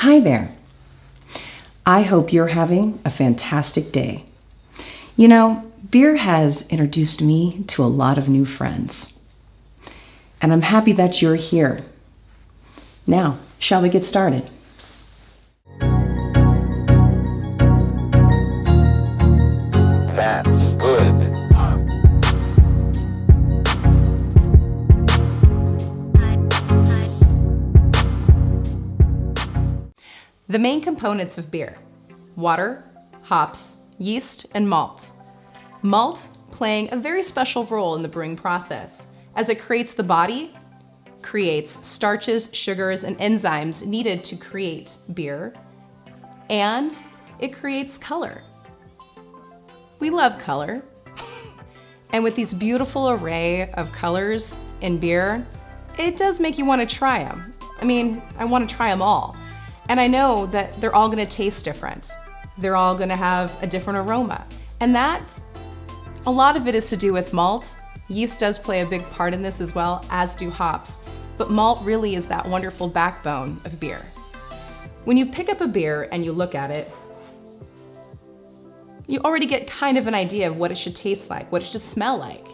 Hi there. I hope you're having a fantastic day. You know, beer has introduced me to a lot of new friends. And I'm happy that you're here. Now, shall we get started? That's good. The main components of beer: water, hops, yeast, and malt. Malt playing a very special role in the brewing process, as it creates the body, creates starches, sugars, and enzymes needed to create beer, and it creates color. We love color. And with these beautiful array of colors in beer, it does make you want to try them. I mean, I want to try them all. And I know that they're all going to taste different. They're all going to have a different aroma. And that, a lot of it is to do with malt. Yeast does play a big part in this as well, as do hops. But malt really is that wonderful backbone of beer. When you pick up a beer and you look at it, you already get kind of an idea of what it should taste like, what it should smell like.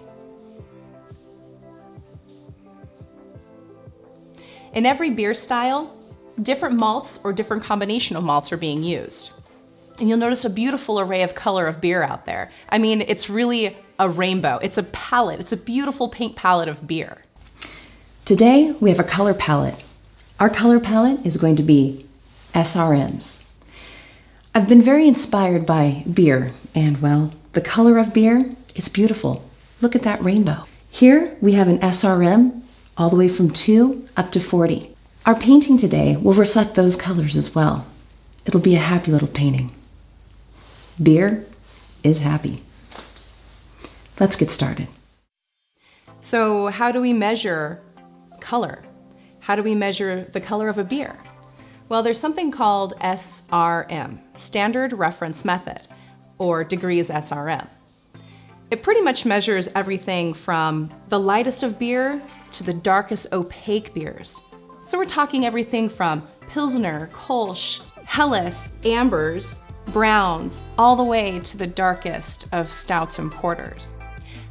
In every beer style, different malts or different combination of malts are being used. And you'll notice a beautiful array of color of beer out there. I mean, it's really a rainbow. It's a palette. It's a beautiful paint palette of beer. Today, we have a color palette. Our color palette is going to be SRMs. I've been very inspired by beer, and well, the color of beer is beautiful. Look at that rainbow. Here, we have an SRM all the way from 2 up to 40. Our painting today will reflect those colors as well. It'll be a happy little painting. Beer is happy. Let's get started. So how do we measure color? How do we measure the color of a beer? Well, there's something called SRM, Standard Reference Method, or degrees SRM. It pretty much measures everything from the lightest of beer to the darkest opaque beers. So we're talking everything from Pilsner, Kolsch, Helles, Ambers, Browns, all the way to the darkest of stouts and porters.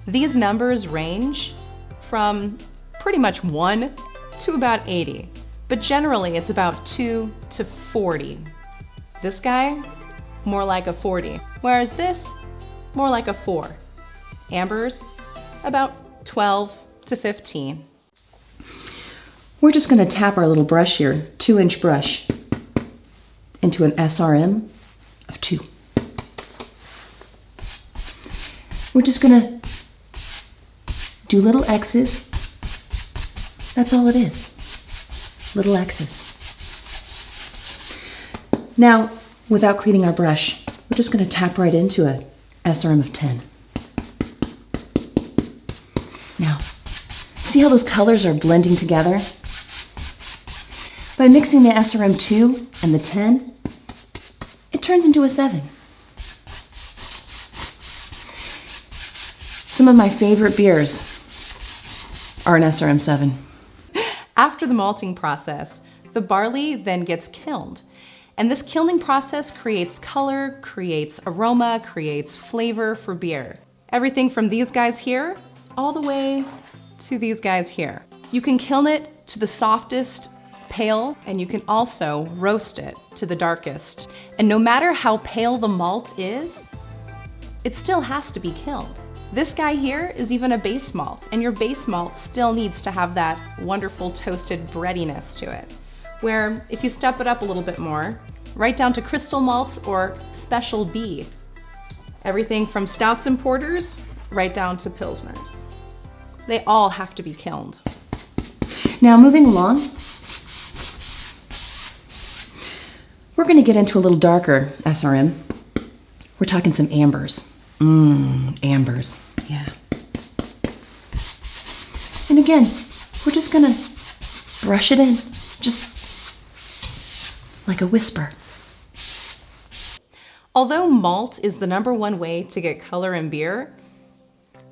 These numbers range from pretty much 1 to about 80, but generally it's about 2 to 40. This guy, more like a 40, whereas this, more like a 4. Ambers, about 12 to 15. We're just going to tap our little brush here, 2-inch brush, into an SRM of 2. We're just going to do little X's. That's all it is, little X's. Now, without cleaning our brush, we're just going to tap right into a SRM of 10. Now, see how those colors are blending together? By mixing the SRM 2 and the 10, it turns into a 7. Some of my favorite beers are an SRM 7. After the malting process, the barley then gets kilned. And this kilning process creates color, creates aroma, creates flavor for beer. Everything from these guys here, all the way to these guys here. You can kiln it to the softest pale, and you can also roast it to the darkest. And no matter how pale the malt is, it still has to be kilned. This guy here is even a base malt, and your base malt still needs to have that wonderful toasted breadiness to it. Where if you step it up a little bit more, right down to crystal malts or special B. Everything from stouts and porters, right down to pilsners. They all have to be kilned. Now moving along, we're going to get into a little darker SRM. We're talking some ambers. Ambers, yeah. And again, we're just going to brush it in, just like a whisper. Although malt is the #1 way to get color in beer,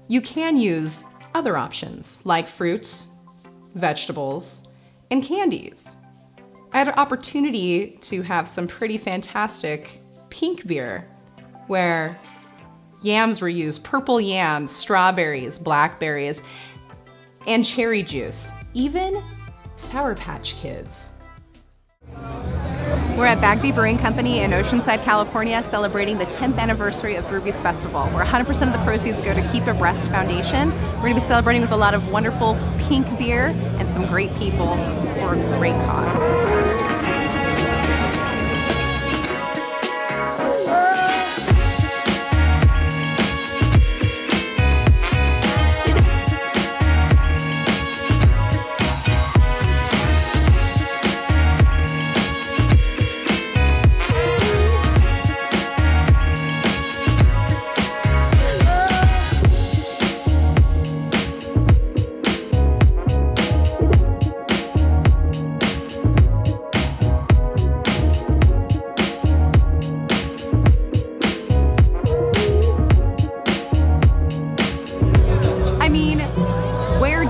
you can use other options like fruits, vegetables, and candies. I had an opportunity to have some pretty fantastic pink beer where yams were used, purple yams, strawberries, blackberries, and cherry juice, even Sour Patch Kids. We're at Bagby Brewing Company in Oceanside, California, celebrating the 10th anniversary of Brewbies Festival, where 100% of the proceeds go to Keep-A-Breast Foundation. We're going to be celebrating with a lot of wonderful pink beer and some great people for a great cause.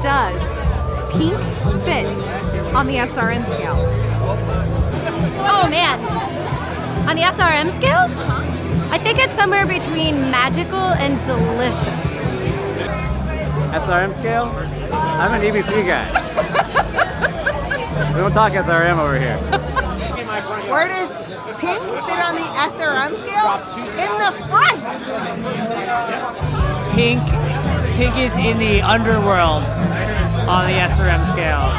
Does pink fit on the SRM scale? Oh man, on the SRM scale? I think it's somewhere between magical and delicious. SRM scale? I'm an EBC guy. We don't talk SRM over here. Where does pink fit on the SRM scale? In the front! Pink is in the underworld on the SRM scale.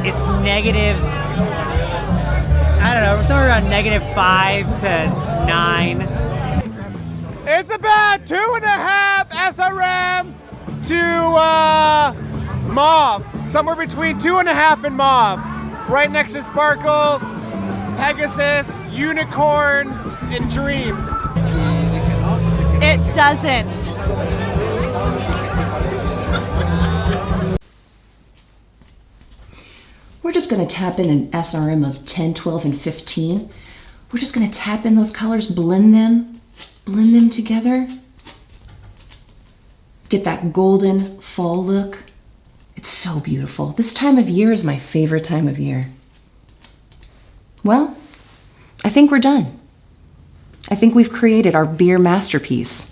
It's negative, I don't know, somewhere around -5 to 9. It's about 2.5 SRM to mauve. Somewhere between 2.5 and mauve. Right next to Sparkles, Pegasus, Unicorn, and Dreams. It doesn't. We're just going to tap in an SRM of 10, 12, and 15. We're just going to tap in those colors, blend them together. Get that golden fall look. It's so beautiful. This time of year is my favorite time of year. Well, I think we're done. I think we've created our beer masterpiece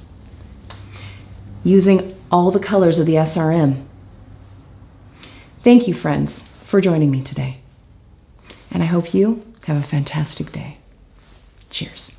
using all the colors of the SRM. Thank you, friends, for joining me today. And I hope you have a fantastic day. Cheers.